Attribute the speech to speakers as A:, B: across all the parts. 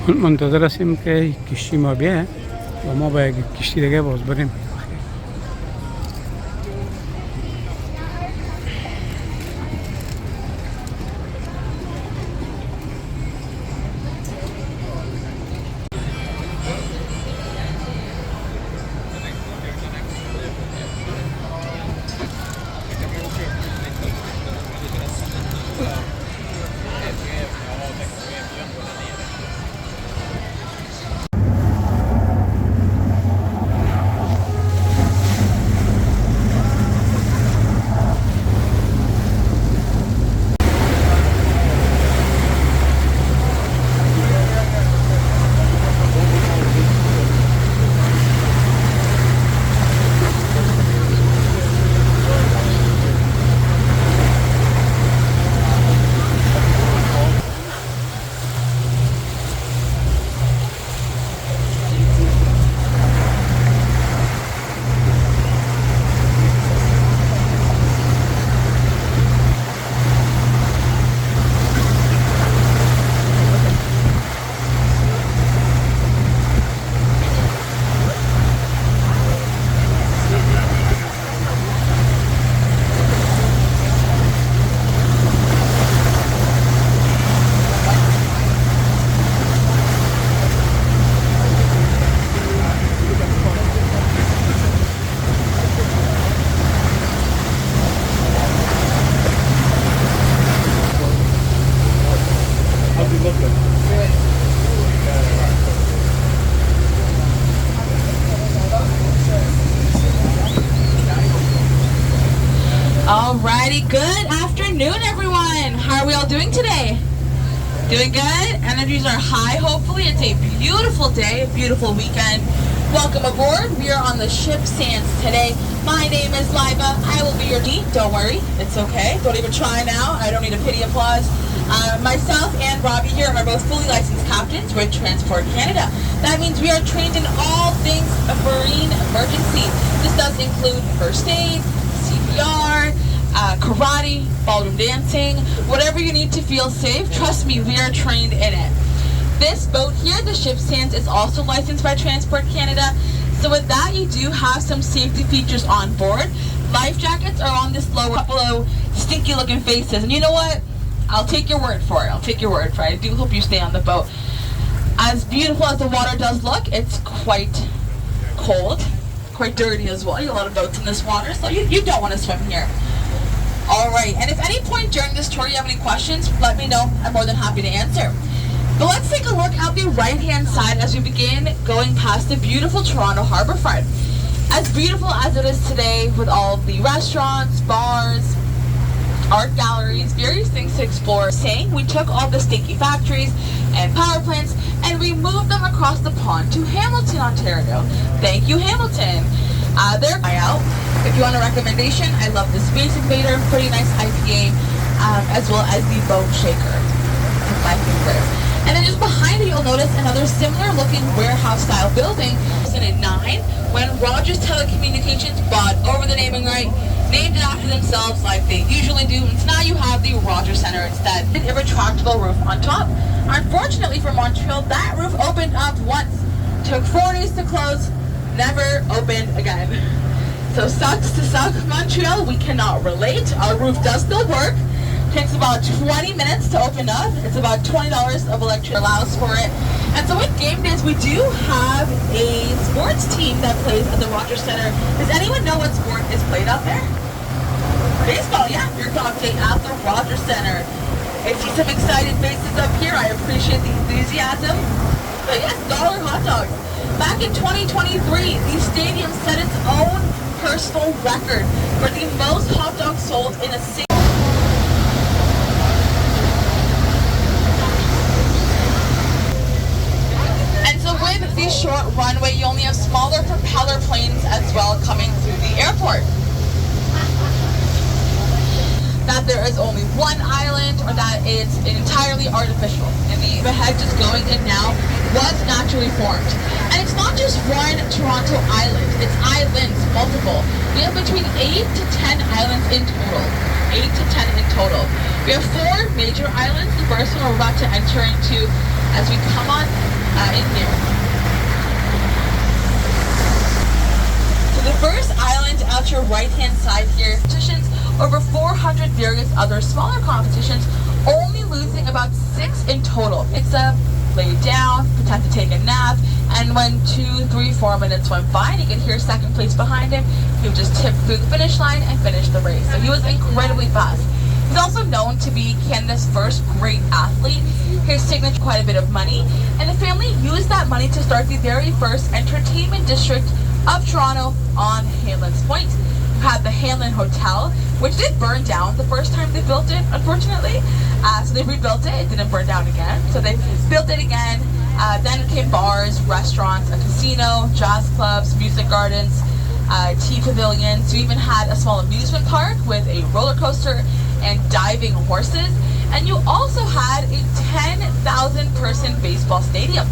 A: منتظر که کشتی ما بیه و ما با یک کشتی دیگه باز بریم.
B: Alrighty, good afternoon everyone. How are we all doing today? Doing good? Energies are high, hopefully. It's a beautiful day, a beautiful weekend. Welcome aboard. We are on the ship Sands today. My name is Liva. I will be your D. Don't worry, it's okay. Don't even try now. I don't need a pity applause. Myself and Robbie here are both fully licensed captains with Transport Canada. That means we are trained in all things marine emergency. This does include first aid, CPR, karate, ballroom dancing, whatever you need to feel safe. Trust me, we are trained in it. This boat here, the ship Sands, is also licensed by Transport Canada. So with that, you do have some safety features on board. Life jackets are on this lower couple of stinky looking faces. And you know what? I'll take your word for it. I'll take your word for it. I do hope you stay on the boat. As beautiful as the water does look, it's quite cold, quite dirty as well. You have a lot of boats in this water, so you don't want to swim here. Alright, and if at any point during this tour you have any questions, let me know. I'm more than happy to answer. But let's take a look at the right-hand side as we begin going past the beautiful Toronto Harbourfront. As beautiful as it is today, with all of the restaurants, bars, art galleries, various things to explore, saying we took all the stinky factories and power plants and we moved them across the pond to Hamilton, Ontario. Thank you, Hamilton. They're out. If you want a recommendation, I love the Space Invader, pretty nice IPA, as well as the Bone Shaker. That's my favorite. And then just behind it, you'll notice another similar looking warehouse-style building. In 2009, when Rogers Telecommunications bought over the naming right, named it after themselves like they usually do, and so now you have the Rogers Centre instead. A retractable roof on top. Unfortunately for Montreal, that roof opened up once. Took 4 days to close, never opened again. So sucks to suck, Montreal, we cannot relate. Our roof does still work. Takes about 20 minutes to open up. It's about $20 of electricity allows for it. And so with game days, we do have a sports team that plays at the Rogers Centre. Does anyone know what sport is played out there? Baseball, yeah. Your dog day at the Rogers Centre. I see some excited faces up here. I appreciate the enthusiasm. But yes, dollar hot dogs. Back in 2023, the stadium set its own personal record for the most hot dogs sold in a single. With the short runway, you only have smaller propeller planes as well coming through the airport. That there is only one island, or that it's entirely artificial, and the head just going in now was naturally formed. And it's not just one Toronto island, it's islands, multiple. We have between 8 to 10 islands in total. 8 to 10 in total. We have 4 major islands. The first one we're about to enter into as we come on in here. So the first island out your right-hand side here, competitions over 400 various other smaller competitions, only losing about 6 in total. It's a lay down, pretend to take a nap, and when 2, 3, 4 minutes went by and you could hear second place behind him, he would just tip through the finish line and finish the race. So he was incredibly fast. He's also known to be Canada's first great athlete. His signature quite a bit of money, and the family used that money to start the very first entertainment district of Toronto on Hanlan's Point. You had the Hanlan Hotel, which did burn down the first time they built it, unfortunately. So they rebuilt it, it didn't burn down again. So they built it again. Then came bars, restaurants, a casino, jazz clubs, music gardens, tea pavilions. You even had a small amusement park with a roller coaster and diving horses. And you also had a 10,000 person baseball stadium.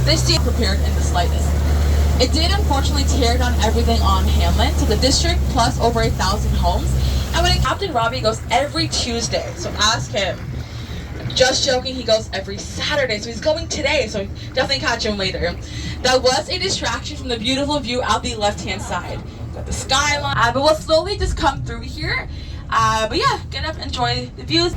B: This stadium prepared in the slightest. It did unfortunately tear down everything on Hanlan, so the district plus over 1,000 homes. And when Captain Robbie goes every Tuesday, so ask him. Just joking, he goes every Saturday, so he's going today, so definitely catch him later. That was a distraction from the beautiful view out the left-hand side. Got the skyline, but we'll slowly just come through here. But yeah, get up, enjoy the views.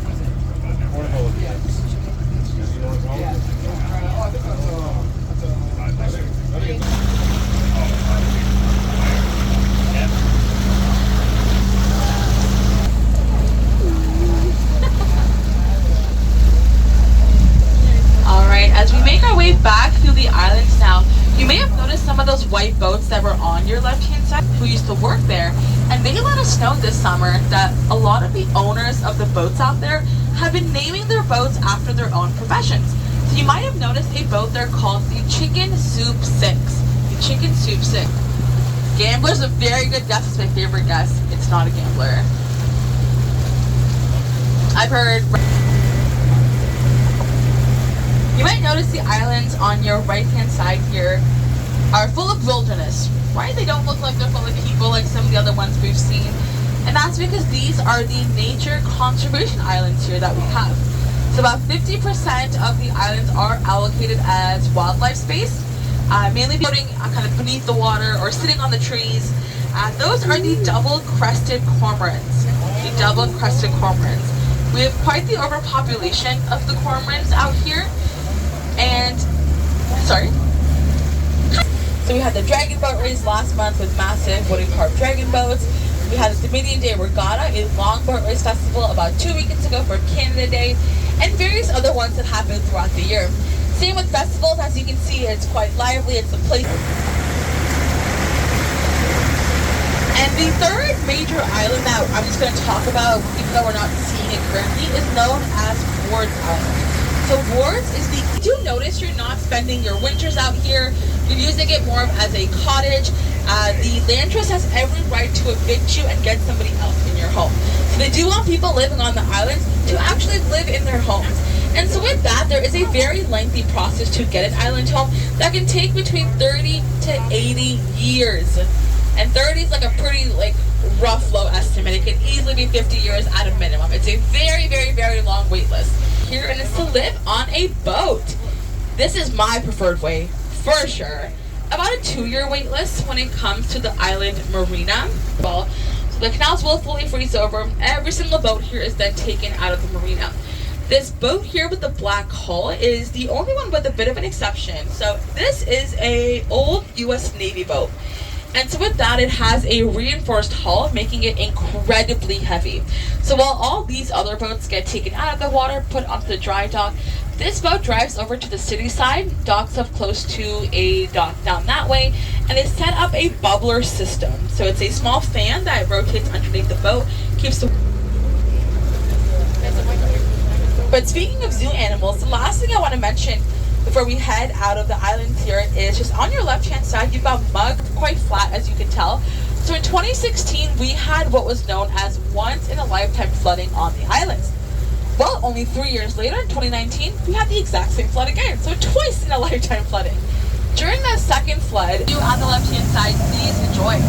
B: Alright, as we make our way back through the islands now, you may have noticed some of those white boats that were on your left-hand side who used to work there, and they let us know this summer that a lot of the owners of the boats out there have been naming their boats after their own professions. So you might have noticed a boat there called the Chicken Soup 6. The Chicken Soup 6. Gambler's a very good guess. It's my favorite guess. It's not a gambler. I've heard... You might notice the islands on your right-hand side here are full of wilderness, right? They don't look like they're full of people like some of the other ones we've seen. And that's because these are the nature conservation islands here that we have. So about 50% of the islands are allocated as wildlife space, mainly floating kind of beneath the water or sitting on the trees. Those are the double-crested cormorants. The double-crested cormorants. We have quite the overpopulation of the cormorants out here. And, sorry. So we had the dragon boat race last month with massive wooden carved dragon boats. We had the Dominion Day Regatta, a long boat race festival about 2 weekends ago for Canada Day, and various other ones that happen throughout the year. Same with festivals, as you can see, it's quite lively, it's a place. And the third major island that I'm just going to talk about, even though we're not seeing it currently, is known as Ward's Island. So Ward's is the, you do notice you're not spending your winters out here, you're using it more as a cottage. The land trust has every right to evict you and get somebody else in your home. So they do want people living on the islands to actually live in their homes. And so with that, there is a very lengthy process to get an island home that can take between 30 to 80 years. And 30 is like a pretty rough low estimate. It can easily be 50 years at a minimum. It's a very, very, very long wait list here, and it's to live on a boat. This is my preferred way, for sure. About a 2-year wait list when it comes to the island marina. Well, so the canals will fully freeze over. Every single boat here is then taken out of the marina. This boat here with the black hull is the only one with a bit of an exception. So this is a old US Navy boat. And so with that, it has a reinforced hull, making it incredibly heavy. So while all these other boats get taken out of the water, put onto the dry dock, this boat drives over to the city side, docks up close to a dock down that way, and they set up a bubbler system. So it's a small fan that rotates underneath the boat, keeps the... But speaking of zoo animals, the last thing I want to mention before we head out of the island here is just on your left-hand side, you've got mud, quite flat as you can tell. So in 2016, we had what was known as once-in-a-lifetime flooding on the islands. Well, only 3 years later, in 2019, we had the exact same flood again. So twice-in-a-lifetime flooding. During that second flood, you on the left-hand side, please enjoy.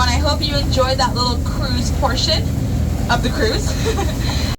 B: everyone. I hope you enjoyed that little cruise portion of the cruise.